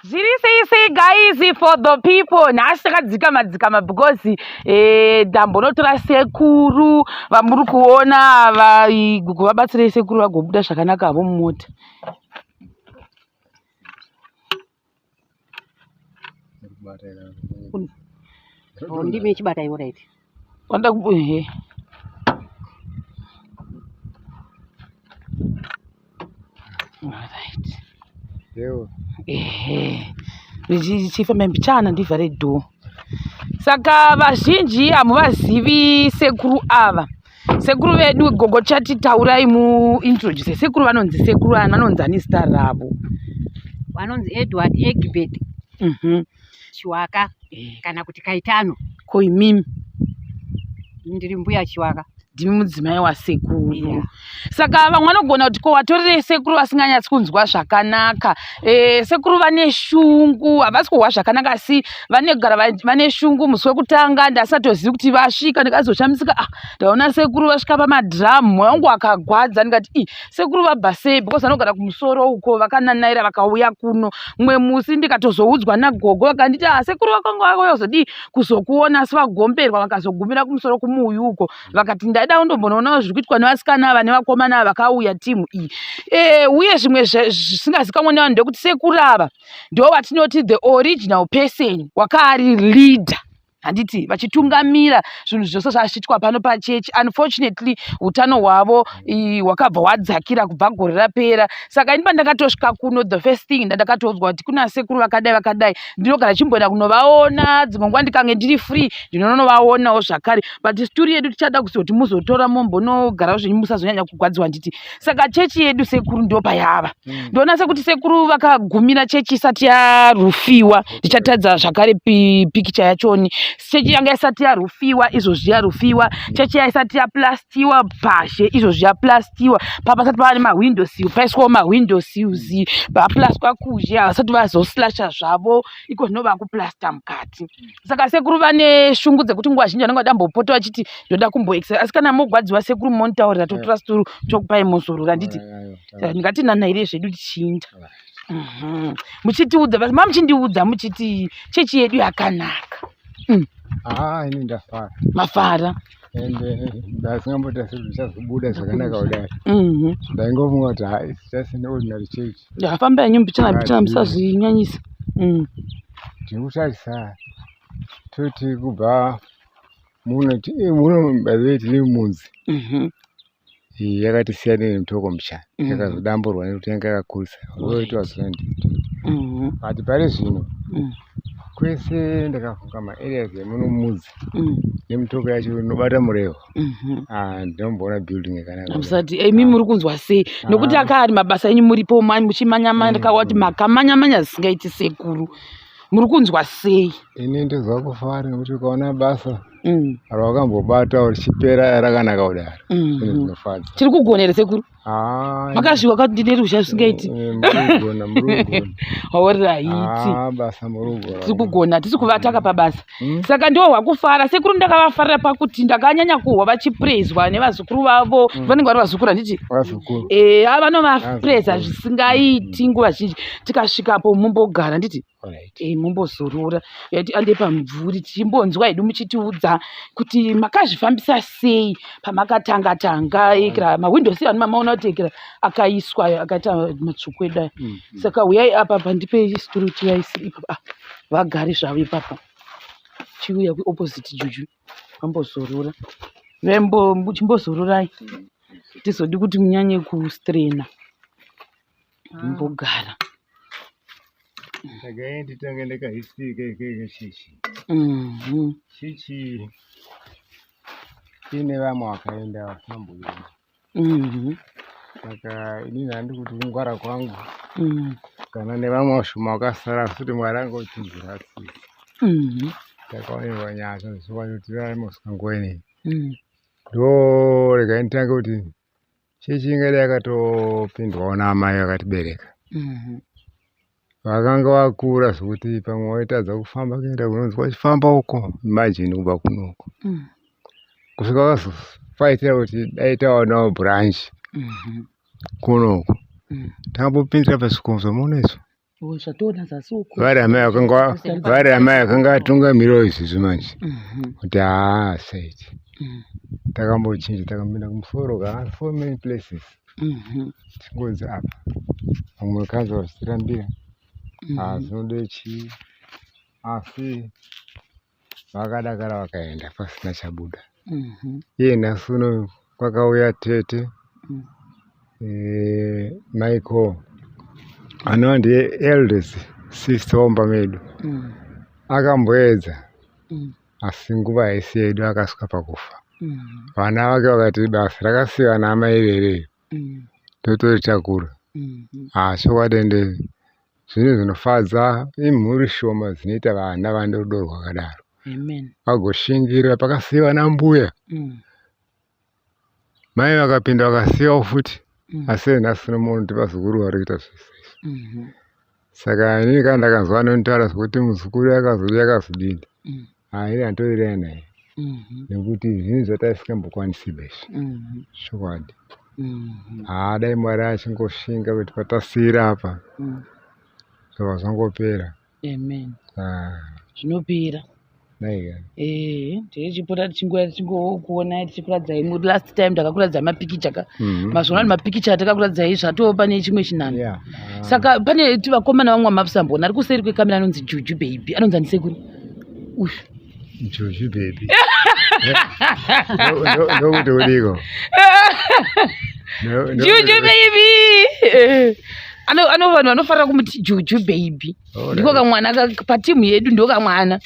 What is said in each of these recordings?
Say guys, for the people nashaka dzikama because ndambonotora sekuru vamuri kuona vabatsire sekuru vagobuda zvakanaka avo mumota. Ndime chibata iwo right. Wanda kubuhe. Alright. Yo. Chifamba mbichana ndivhare do. Saka vazhinji hamuvazivi sekuru ava. Sekuru vedu gogo chati taurai mu introduce. Sekuru vanonzi sekuru vanonzi ani zita ravo. Vanonzi Edward Egbert. Chiwaka kana kuti Kaitano. Koimimi ndiri mbuya Chiwaka. Ndimi mudzimai wasekuru. Saka vamwe vanogona kuti ko watorere sekuru vasinganyatsi kunzwa zvakanaka. Sekuru vane shungu, havasi kuhwa zvakanaka asi vanegara vane shungu musi wekutanga ndasatozivi kuti vasvika ndikazoshamisika ndaona sekuru vasvika pamadhamu mwoyo wangu wakagwadza ndikati sekuru vabva sei because vanogara kumusoro uko vakananaira vakauya kuno mumwe musi ndikatozoudzwa nagogo vakanditi sekuru vakanga vakauya kuzokuona asi vagomberwa vakazogumira kumusoro kumuuyu uko vakati ndaida undombonoonawo zviri kuitwa nevasikana ava nevakomana ava vakauya timu iyi. Uye zvimwe zvisingazikamwe nevanhu ndekuti sekuru ava ndo vatinoti the original person wakaari leader. Handiti vachitungamira zvinhu zvose zvazviitwa pano pachechi. Unfortunately hutano hwavo hwakabva hwadzakira kubva gore rapera. Saka ini pandakatosvika kuno the first thing ndakatoudzwa kuti kuna sekuru vakadai ndinogara chimboenda kunovaona dzimwe nguva ndikange ndiri free ndinonovaonawo zvakare but story yedu tichada kuzoti muzotora mombonogarawo zvenyu musazonyanya kugwadziwa nditi. Saka chechi yedu sekuru ndo payava. Ndoona sekuti sekuru vakagumira chechi isati yarufiwa. Ndichatadza zvakare pikicha yachoni. Chechi yanga isati yarufiwa izvozvi yarufiwa. Chechi isati yaplastiwa bhashe izvozvi yaplastiwa. Papasati pava nemawindo sill paiswawo mawindo sills vaplastwa kuzhe havasati vazoslasha zvavo iko zvinova kuplasta mukati. Saka sekuru vane shungu dzekuti nguva zhinji vanenge vadambopota vachiti ndoda kumboexercise asi kana mogwadziwa sekuru monitaurira totora sturu tokupai muzorora nditi ndingati nanaire zvedu tichiinda. Muchitiudza basi mamuchindiudza muchiti chechi yedu yakanaka. Ini ndafara. Mafara. Ende ndasingambota zvichazobuda zvakanaka kudai. Ndaingofunga kuti hai just an ordinary church. Ndafamba yenyu mbichana musazvinyanyisa. Ndikutarisa toti kubva muno bazeti nemunzi. Yakati siyana nemutoko mushana. Yakazodamburwa nekuti yanga yakakurisa. Woitwa zvanditi. But pari zvino kwese ndakafunga maareas emuno mudzi nemutoko yacho inobata murevo. Ndinomboona building yakanaka. Musati imi muri kunzwa sei nokuti akari mabasa enyu muripo muchimanyamanya ndakaona kuti makamanyamanya zvisingaiti sekuru. Muri kunzwa sei? Ini ndinozwa kufara nekuti ukaona basa rawakambobata richipera rakanaka kudaro. Zvinofadza. Tiri kugonera sekuru? Makazviwa kuti ndine ruzha zvisingaiti. Murugona. Alright. Basa murugona. Tiri kugona tisi kuvataka pabasa. Saka ndiwo hwakufara. Sekuru ndakavafarira pakuti ndakanyanya kuhwa vachipraiswa nevazukuru vavo. Vanenge vari vazukuru handiti? Vazukuru. Vanovapraisa zvisingaiti nguva zhinji. Tikasvikapo mumbogara nditi? Mumbozorora yati ande pamumvuri tichimbonzwa hedu muchitiudza kuti makazvifambisa sei pamakatanga mawindo sei anu mamaona kuti akaiswa akaita matsvuku edai. Saka uyai apa pandipe sturu tivaisi ipapa vagare zvavo ipapa chiuya kuopposite juju vambozorora chimbozororai tizodi kuti munyanye kustrena mumbogara. Ndakanditanga ndakahisika chechi. Chechi ine vamwe vakaenda vasamboenda. Saka inini handiti kuti kungwara kwangu kana nevamwe vashoma vakasara kuti Mwari angotinzira tsitsi. Ndakaonelwa nyasha zvichikwani kuti vaimoswa nguva inei. Ndo rekanditanga kuti chechi ingada yakatopindwawo naamai vakatibereka. Vakanga vakura zvokuti pamwe waitadza kufamba kuenda kunonzi wachifamba uko imagine kubva kunoko. Kusvika vazofaitira kuti dai taonawo branch kunoko. Takambopindira pazvikonzo muoneso Zvatoona zasuku. Vari amai akanga atungamirawo izvizvi manje kuti saiti takambochinja takambinda kumusoro ka 4 main places tingonzi apa vamwe kanzi vachitirambira zvinode chii asi vakadakara vakaenda pasina chabuda. Iye nhasi uno kwakauya tete Michael anova ndiye eldest sister womba medu akamboedza asi nguva haisi yedu akasvika pakufa. Vana vake vakati basa rakasiyiwa naamai irereyo totoritakura. Chokwadi ende zvinhu zvinofadza imhuri shoma dzinoita vana vane rudo rwakadaro. Vagoshingira pakasiyiwa nambuya mai vakapinda vakasiyawo futi asi nhasi uno ndi vazukuru vari kuita zvese izvi. Saka inini kana ndakanzwa anotaura zvokuti muzukuru akazodii akazodini ini handitorerei naye nekuti zvinhu zvataisingambokwanisiba izvi chokwadi. Dai Mwari achingoshinga kuti patasiyira apa zvobva zvangopera. Zvinopera. Tichipota tichingokuona tichikuradzai last time takakuradzai mapikicha mazuva ano mapikicha atakakuradzai zvatoo pane chimwe chinano. Saka pane vakomana vamwe vamapusambona ari kuseri kwekamera anonzi Juju baby anonzi andisekuru Juju baby ndokuti udiko Juju baby ano vanhu vanofarira kumuti Juju baby ndiko kamwana patimu yedu ndo kamwana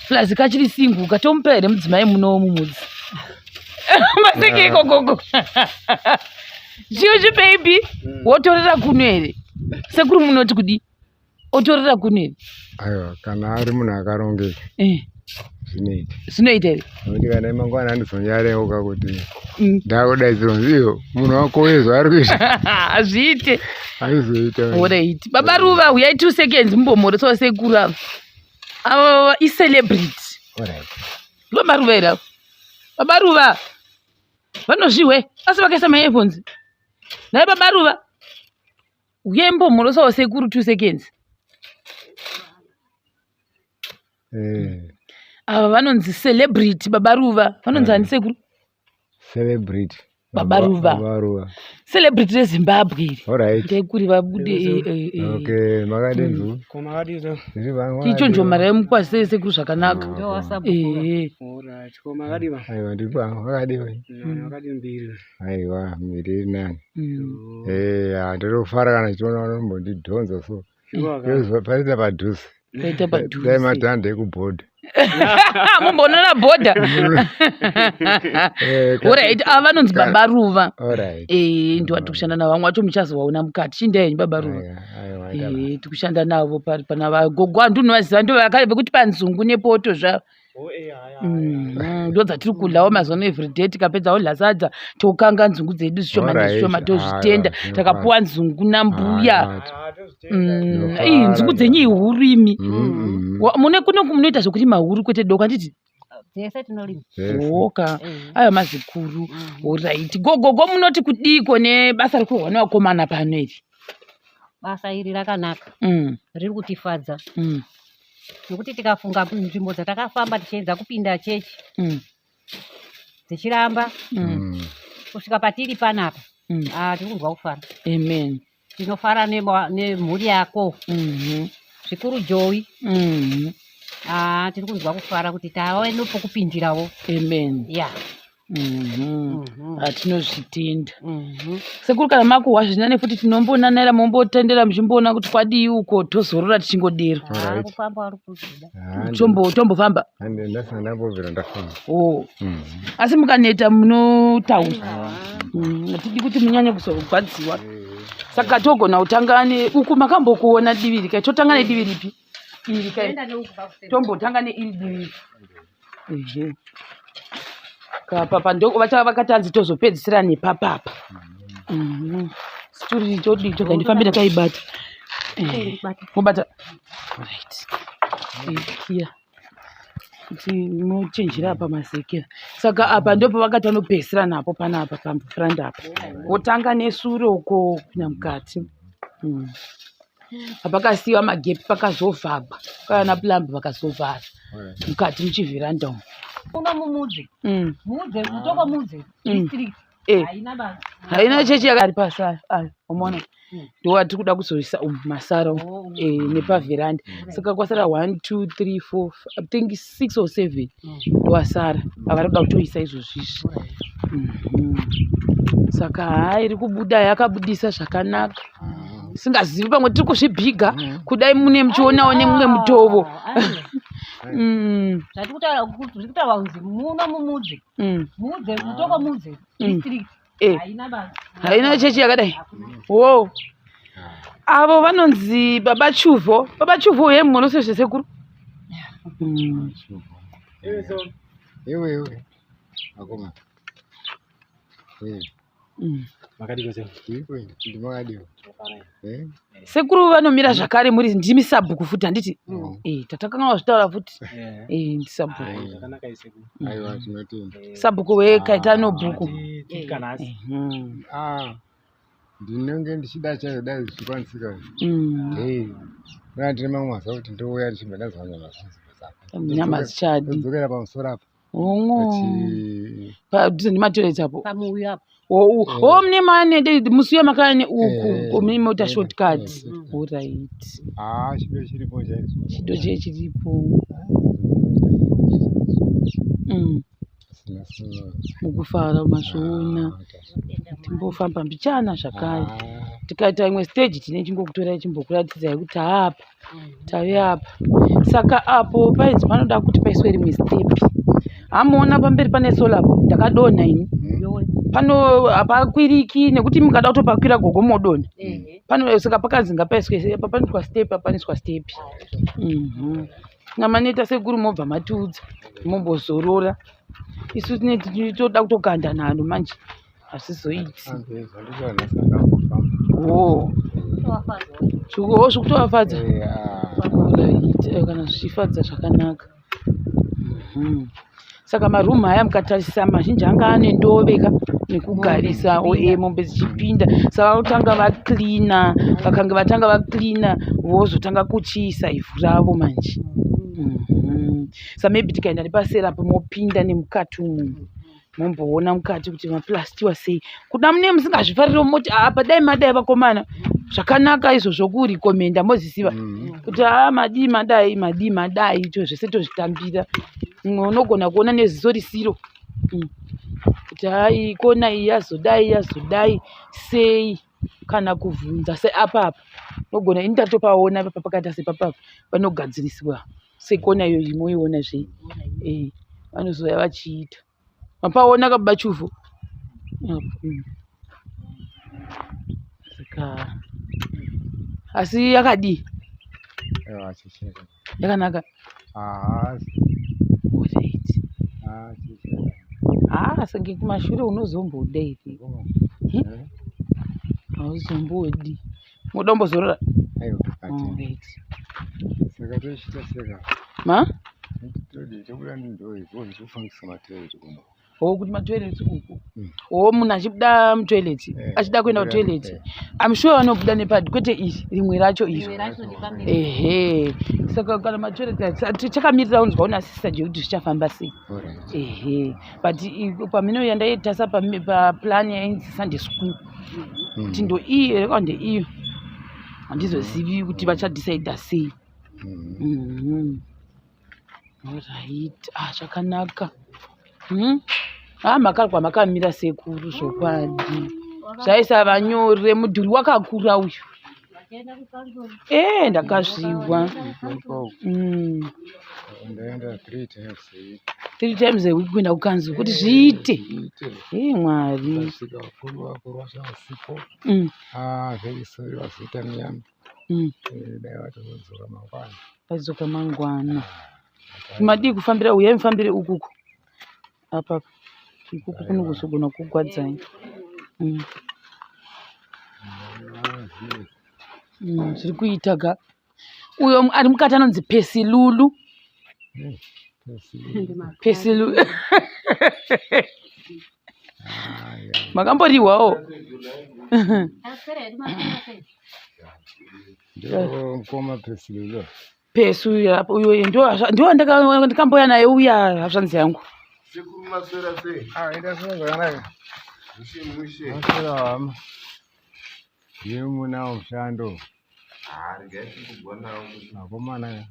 plus kachiri singu katomupa here mudzimai munowo mumudzi maseke ikogogo. Juju baby wotorera kuno here sekuru munoti kudi otorera kuno here? Aiwa kana ari munhu akarongeka zvinoita here nokuti kana mangwana andizonyareuka kuti ndakudaidzirwa ndiyo munhu wako wezvo ari kuita hazviite aizoita. Alright baba Ruva uyai 2 seconds mumbomhorosawo sekuru ava icelebrity baba Ruva here baba Ruva vanozvihwe asi vakaisa maearphones. Naye baba Ruva uyai mumbomhorosawo sekuru 2 seconds. Ava vanonzi celebrity baba Ruva vanonzi ani sekuru? Celebrity baba Ruva celebrity reZimbabwe iri ndekuri vabude. Makadinzu tichonjomara mukwasise sekuru zvakanaka. Aiwa miri nani ndirikufara kana chiona vanombondidhonza so paita padhuze dai matanda ekubhodha mumbonona bhodha. Alright ava vanonzi baba Ruva ndowati kushanda navo vamwe vacho muchazovaona mukati chindayenyu baba Ruva tikushanda navo pana vagogo andunovaziva ndo vekuti panzungu nepoto zvavo ndo dzatiri kudlawo mazuva ano everyday tikapedzawo lasadza tokanga nzungu dzedu zvishoma nezvishoma tozvitenda takapuwa nzungu nambuya. Nzungu dzenyu ihurimi mune kuno munoita zvokuti mahuru kwete doko anditi dzese tinorima oka ayo mazikuru. Alright gogogo munoti kudiko nebasa rekurwa nevakomana pano iri? Basa iri rakanaka riri kutifadza nokuti tikafunga nzvimbo dzatakafamba tichiedza kupinda chechi dzichiramba kusvika patiri panapa tiri kunzwa kufara. Amen. Tinofara nemhuri yako zvikuru Joey tiri kunzwa kufara kuti tava nopokupindirawo. Amen. Tinozvitenda sekuru kana makuhwa zvinane futi tinombonanaira mombotendera muchimboona kuti kwadii uko tozorora tichingodero. Tombofamba asi mukaneta munotaura tidi kuti munyanye kuzorwadziwa saka togona kutangane uku makambokuona divi rikai totanga nedivi ripi? Iri rikai tombotanga neiri divi kapapa ndoko vachava vakatanzi tozopedzisira nepapapa sitori todito kandifambira kaibata mobata right kia kuti mochenjera apa masekera saka apa ndopo vakati vanopedzisira napo panapa pamufuranda apa wotanga nesure uko kunya mukati Pakasiwa magepi pakazovhagwa kana plumb vakazovhara mukati muchivheranda umu. Una mumudzi mudzi kutoka mudzi district haina chechi yakari pasi ayo umeona ndo watiri kuda kuzoisa masara nepavheranda saka kwasara 1 2 3 4 I think 6 or 7 ndowasara avari kuda kutoisa izvozvizvi. Saka hai iri kubuda yakabudisa zvakanaka singazivi pamwe tiri kuzvibhiga kudai mune muchionawo nemumwe mutovo. zvirikutaura kunzi muna mumudzi mudzi kutoka mudzi district haina chechi yakadai. Wo avo vanonzi baba chuvho ye munosezve sekuru. Iwe akoma sekuru vanomira zvakare muri ndimi sabhuku futi handiti tatakanga wazvitaura futi ndisabhuku sabhuku wekaitano bhuku ndinenge ndichida chayo dai zvichikwanisika ndine mamwe mazuva kuti ndouya ndichibva ndazvanya nyama dzichadi dzokera pamusoro apa padhuze nematoilet apo pamuuyu apo mune mane musiwe makane uku mune mota shortcut. Alright. Chido chiripo chaizvo. Chido chiripo. Mukufara mazvoona timbofamba mbichana zvakare tikaita imwe stage tine chingokutorai chimbokuratidzai kuti apa tavi apa. Saka apo painzi panoda kuti paiswe rimwe stepi. Hamuona pamberi pane solar ndakadonha ini pano hapakwiriki nekuti mukada kutopakwira gogo modonha pano saka pakanzi ngapaiswe papaniswa stepi papaniswa stepi. Ngamaneta sekuru mobva matiudza mombozorora isu toda kutoganda nalo manje hazvizoiti zvikutovafadza kana zvichifadza zvakanaka. Saka marumu haya mukatarisisa mazhinji anga ane ndoveka nekugarisa mombe dzichipinda saka kutanga vaklina vakange vatanga vaklina vozotanga kuchiisa ivhu ravo manje. Sa maybe tikaenda nepasera pamopinda nemukati umu momboona mukati kuti maplastiwa sei kuda mune musingazvifarira moti apa dai madai vakomana zvakanaka izvozvo kurikomenda mozisiva kuti madai zvese tozvitambira unogona kuona neziso risiro kuti hai kona iyi yazodai sei kana kuvhunza seapapa unogona ini tatopaona papakata sepapapa panogadziriswa sekona iyo imoiona zvei vanozoya vachiita mapaona kababa chuvho saka asi yakadii yakanaka senge kumashure unozombodai hauzombodi moda kumbozorora saka tochita seka kuti matoilet uku munhu achibuda mutoilet achida kuenda kutoilet amsure vanobuda nepadi kwete iri rimwe racho iri saka kana matoilet chakamirira unzwa una sista je kuti zvichafamba sei but paminoya ndaitasa paplan yainzi Sunday school kuti ndo iyo rekwa ndeiyo handizozivi kuti vachadhisaidha sei. Alright, zvakanaka. Makarwa makamira sekuru zvokwadi zvaisava nyore mudhuri wakakura uyu ndakazviwa 3 times a week kuenda kukanzi kuti zviite Mwari vazoka mangwana madii kufambira uyai mufambire ukuku apa ikuku kunokuzogona kugwadzai zviri kuitaga uyo ari mukati anonzi pesilulu Makamboriwawo. Ndio mkoma pesilo. Pesu yapo uyo ndio ndakamboya naye uya hapshanzi yangu. Sekuru maswera sei? Enda songa kana. Mushe. Maswera. Yemu nao mshando. Ngati kugona nakomana.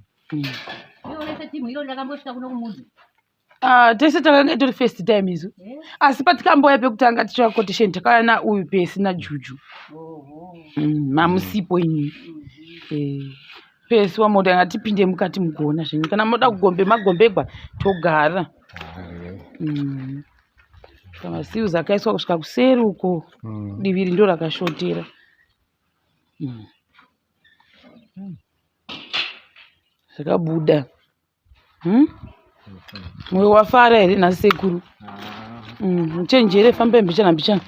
Yolese timu ilo ndakambosvika kuno kumudzi. Tese takanga tori first time izo. Asi patikamboya pekutanga tichakotesheni takaya na uyu pesi na Juju. Mamusipo ini. Pesi wamoda yanga tipinde mukati mugona zvinhu kana moda kugombe magombegwa togara. Kama siuza akaiswa kusvika kuseri uko diviri ndo rakashotera. Zvakabuda. Mwoyo wafara here nasekuru. Muchenjere famba mbichana mbichana.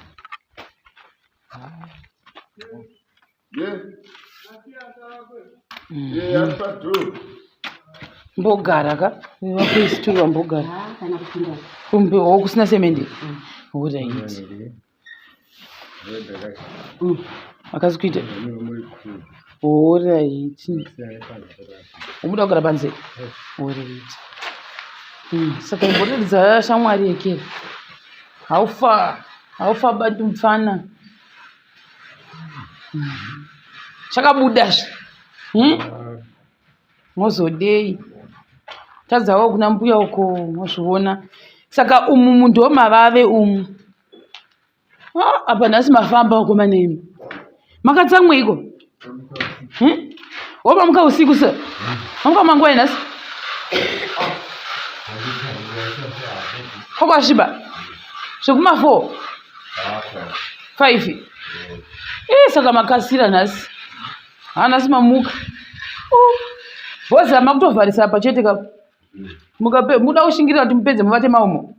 Mbogara ka? Wakuisiturwa mbogara. Kumbe wokusina semende. Alright. Akazikuita. Alright. Umuda kugara panze. Alright. Saka imboteredza shamwari yekera. Haufa batu mfana. Chakabudazve. Mozodei. Tadzawo kuna mbuya uko mozviona. Saka umu munhu womavave umu. Apa nhasi mafamba uko manemi. Makatsamweiko? Wabamuka usiku sa? Wamuka mangwai nhasi? Kwasviba? Zvekuma 4? 5? Saka makasira nhasi. Nhasi mamuka. Bhozi makutovharisa pachete kapo. Muda kushingirira kuti mupedze muvate maumo.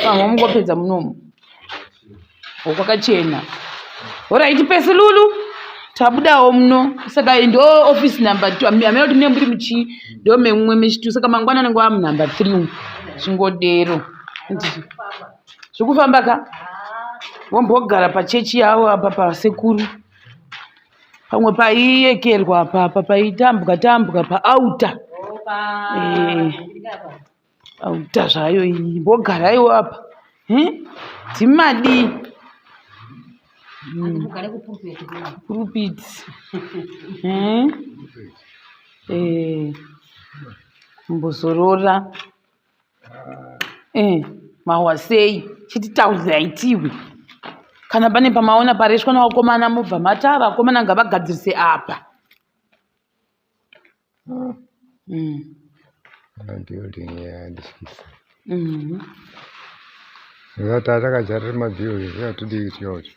Pamwe mungopedza munomo. Kwakachena. Alright, pesi lulu. Tabudawo muno. Saka ndo office number 2. Amene kuti muri muchi ndo memwe mechitu. Saka mangwana nengo amu number 3. Chingodero. Zvekufamba ka? Wombogara pachechi yawo apa pasekuru. Pamwe paiyekerwa apa paitambuka paauta. Auta zvayo iyi. Mbogarayo apa. Dzimadi. Pulpit. Mbozorora. Mahwasei. Chiti taudha itiwe. Kana pane pamaona pareshwa nawakomana mubva matava vakomana ngavagadzirise apa. Building yandisikisa. Takachara mabuilding zvatudi ichocho.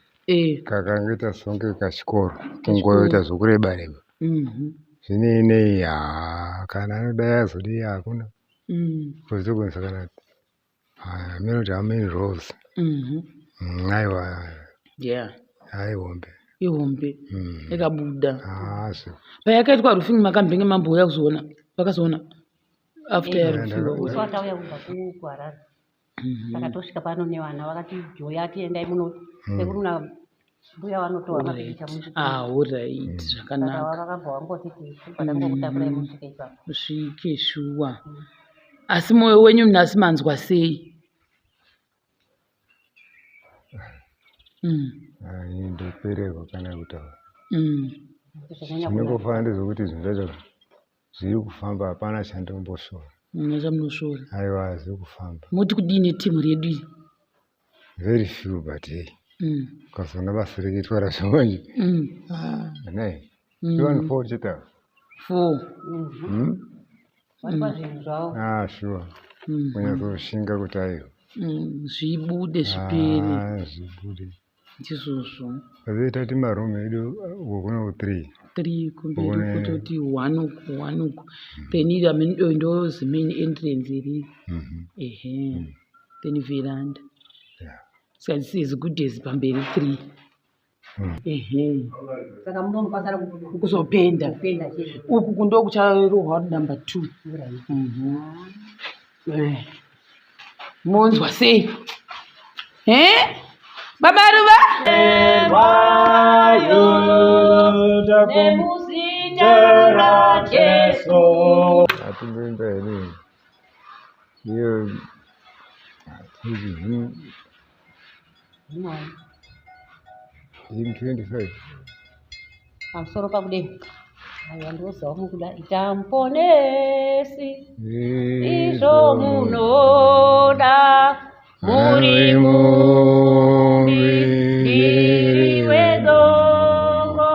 Kakangita songe kachikoro kungoita zvokureba reba. Zvine inei kana anoda yazodi hakuna. Kuzogona kana amene kuti ameni rose. Aiwa. Aihombe. Ihombe. Yakabuda. Payakaitwa rufini makambenge mambo uya kuzoona. Vakazoona. After yarufini. Swatauya kubva kuHarare. Saka tosvika pano nevana vakati joya tiendai muno. Sekuruna mbuya vanotora mapikicha muzvitoro. Alright. Zvakanaka. Saka vakabva vangotiti patakungokutakurai musvike ipapo. Svike shuwa. Asi moyo wenyu nhasi manzwa sei? Ndopererwa kana kutaura. Zvinongofana ndezvokuti zvinhu zvacho zviri kufamba hapana chandombosvora. Chamunosvora. Aiwa, zviri kufamba. Moti kudini timu redu iyi? Very few but hey. Ukazoona basa rikuitwa razvo manje. Nai. 4 cheta. 4. Vanopa zvinhu zvavo. Sure. Kunyazoshinga kuti aiwa. Zvibude zvipere. Zvibude. Ndizvozvo. Vazoita ti marume edu kuno 3. 3 kumberi kutoti 1 uko. Penida ndo main entrance iri. Then veranda. Saka this good days pamberi 3. Saka munomukasara kuzopenda. Uku kundo kucharohwa number 2. Monzwa sei? Babaruva hymn 25. Pamusoro pakudenga ndozamukuda itamponesi izvo munoda muri mumbi wedongo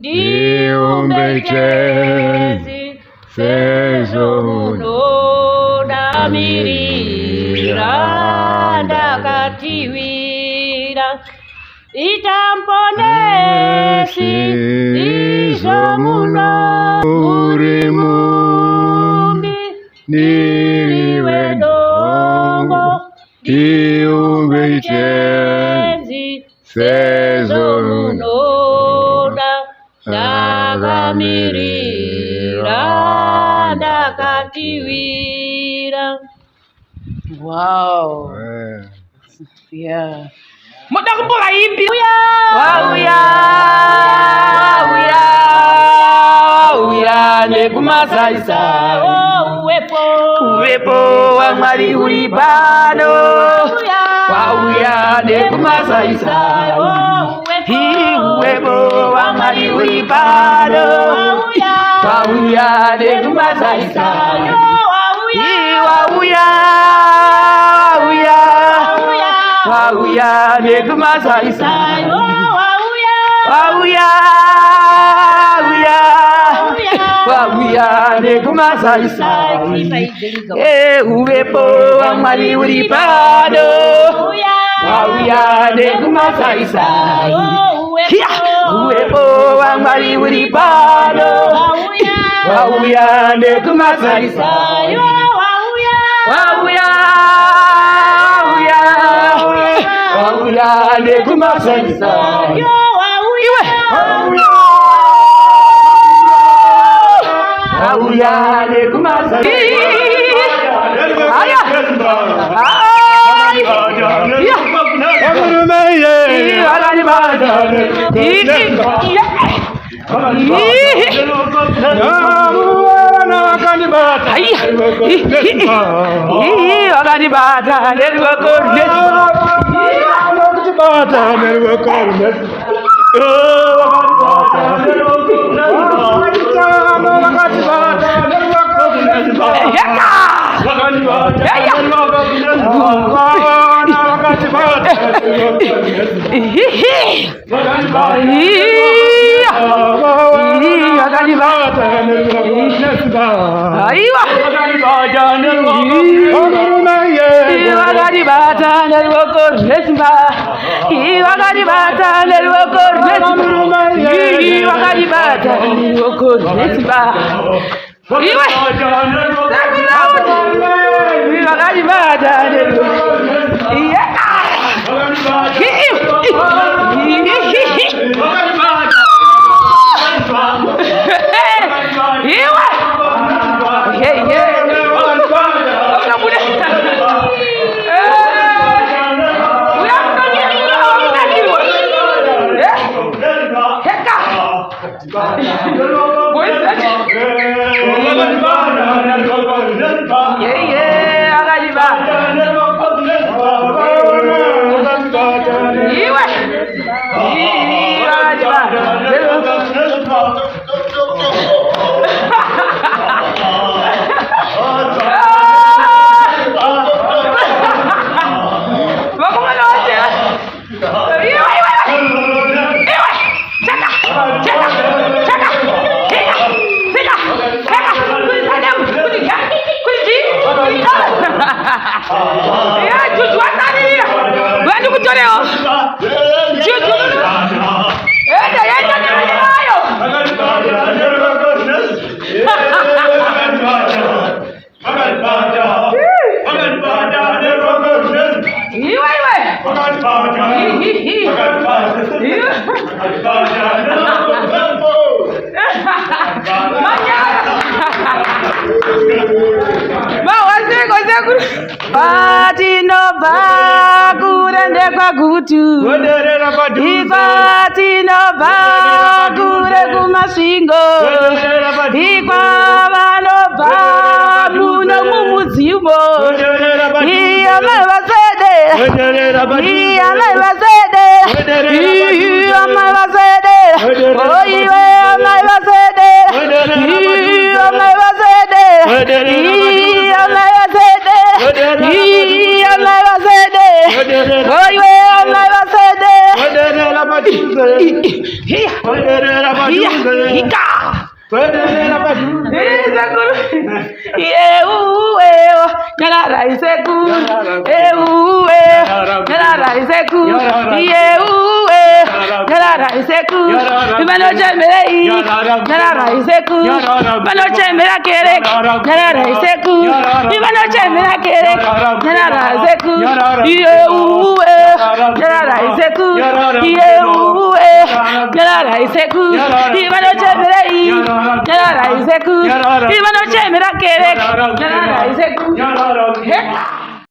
ndiumbe chezi sezvo munoda mirira ndakatiwira itamponesi izvo muri mumbi ndiri wedongo ndiumbe chezi sezvo munoda ndakamirira ndakatiwira. Wow. Yeah. Muda kumbula imbi. Wauya nekumazaisa. Uwepo wa Mwari uri pano. Wauya nekumazaisa. Uwepo wa Mwari uri pano. Wauya nekumazaisa. Wauya nekumazaisa. Wauya nekumazaisa. Uwepo wa Mwari uri pano. Wauya nekumazaisa. Uwepo wa Mwari uri pano. Wauya nekumazaisa. Wauya nekumazaisa. Wauya nekumazaisa. Patinobva kure Ivende kwa gutu Ikwa tinobva kure kumasvingo Ikwa vanobva muno mumudzimu Iya mai vasedera Iya mai vasedera Iya mai vasedera Oiwe mai vasedera Iya mai vasedera Iya mai vasedera Iya mai vasedera Oiwe mai vasedera Iya Ika Nyarara isekuru Nyarara isekuru Nyarara isekuru Ibano chemere Nyarara isekuru Ibano chemere kere Nyarara isekuru Ibano chemere kere Nyarara isekuru Nyarara isekuru Nyarara isekuru Ibano chemere Nyarara isekuru Ibano chemere kere Nyarara isekuru